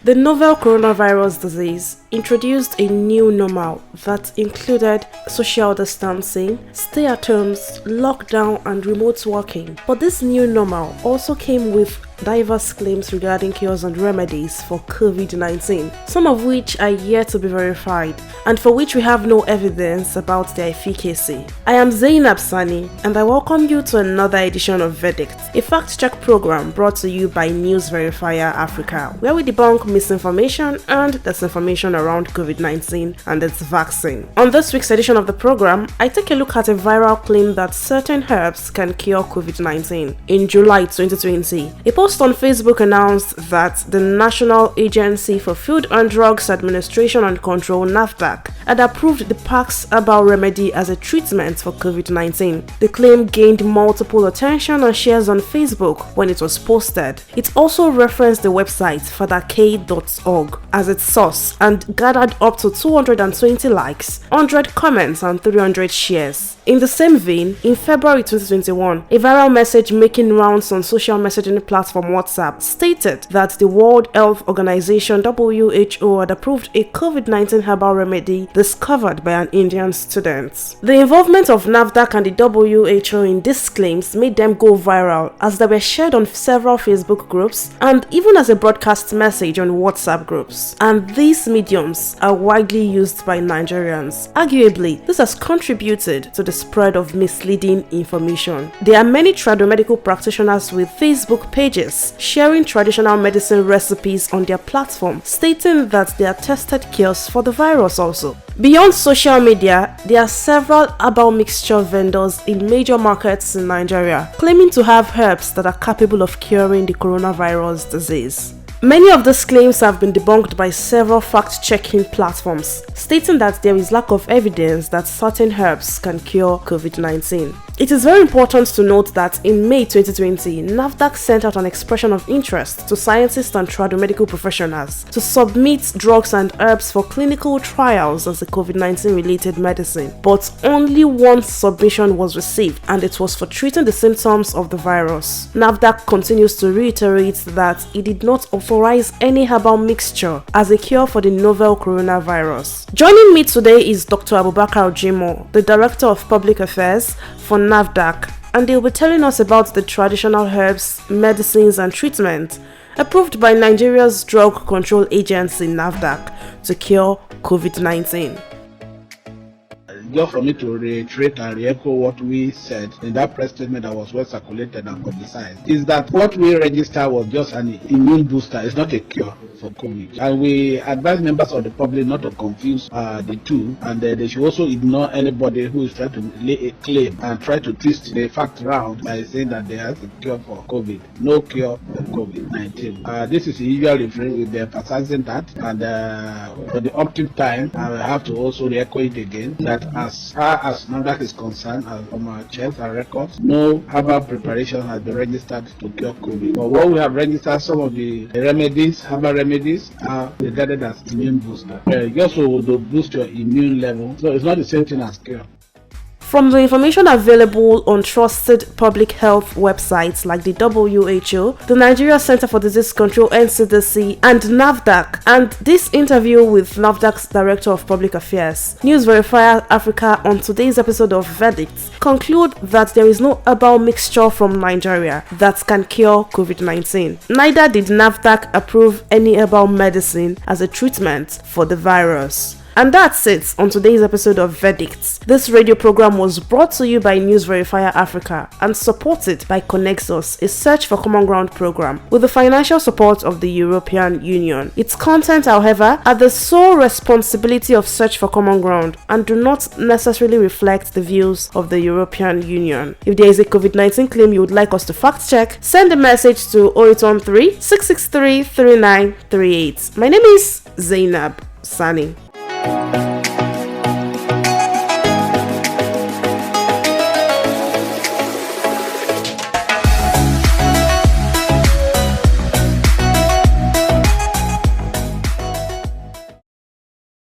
The novel coronavirus disease introduced a new normal that included social distancing, stay-at-homes, lockdown, and remote working. But this new normal also came with diverse claims regarding cures and remedies for COVID-19, some of which are yet to be verified, and for which we have no evidence about their efficacy. I am Zainab Sani, and I welcome you to another edition of Verdict, a fact-check program brought to you by News Verifier Africa, where we debunk misinformation and disinformation around COVID-19 and its vaccine. On this week's edition of the program, I take a look at a viral claim that certain herbs can cure COVID-19. In July 2020, a post on Facebook announced that the National Agency for Food and Drugs Administration and Control (NAFDAC) had approved the Pax Herbal remedy as a treatment for COVID-19. The claim gained multiple attention and shares on Facebook when it was posted. It also referenced the website fatherk.org as its source and gathered up to 220 likes, 100 comments, and 300 shares. In the same vein, in February 2021, a viral message making rounds on social messaging platform WhatsApp stated that the World Health Organization (WHO) had approved a COVID-19 herbal remedy discovered by an Indian student. The involvement of NAFDAC and the WHO in these claims made them go viral, as they were shared on several Facebook groups and even as a broadcast message on WhatsApp groups. And these mediums are widely used by Nigerians. Arguably, this has contributed to the spread of misleading information. There are many tradomedical practitioners with Facebook pages sharing traditional medicine recipes on their platform, stating that they are tested cures for the virus also. Beyond social media, there are several herbal mixture vendors in major markets in Nigeria claiming to have herbs that are capable of curing the coronavirus disease. Many of these claims have been debunked by several fact-checking platforms, stating that there is lack of evidence that certain herbs can cure COVID-19. It is very important to note that in May 2020, NAFDAC sent out an expression of interest to scientists and tradomedical professionals to submit drugs and herbs for clinical trials as a COVID-19 related medicine, but only one submission was received, and it was for treating the symptoms of the virus. NAFDAC continues to reiterate that it did not authorize any herbal mixture as a cure for the novel coronavirus. Joining me today is Dr Abubakar Jimoh, the Director of Public Affairs for NAFDAC, and they'll be telling us about the traditional herbs, medicines, and treatment approved by Nigeria's Drug Control Agency (NAFDAC) to cure COVID-19. Just for me to reiterate and re-echo what we said in that press statement that was well circulated and publicized, is that what we registered was just an immune booster. It's not a cure for COVID. And we advise members of the public not to confuse the two, and they should also ignore anybody who is trying to lay a claim and try to twist the fact around by saying that there is a cure for COVID. No cure for COVID-19. This is the usual refrain. We'll be emphasizing that, and for the optimum time, I will have to also re-echo it again, that as far as NAFDAC is concerned, from our checks and records, no herbal preparation has been registered to cure COVID. But what we have registered, some of the remedies, herbal remedies, are regarded as immune booster. Just to boost your immune level. So it's not the same thing as cure. From the information available on trusted public health websites like the WHO, the Nigeria Center for Disease Control (NCDC), and NAFDAC, and this interview with NAFDAC's Director of Public Affairs, News Verifier Africa, on today's episode of Verdict, conclude that there is no herbal mixture from Nigeria that can cure COVID-19. Neither did NAFDAC approve any herbal medicine as a treatment for the virus. And that's it on today's episode of Verdicts. This radio program was brought to you by News Verifier Africa and supported by Connexus, a Search for Common Ground program, with the financial support of the European Union. Its content, however, are the sole responsibility of Search for Common Ground and do not necessarily reflect the views of the European Union. If there is a COVID-19 claim you would like us to fact check, send a message to 0813 663 3938. My name is Zainab Sani.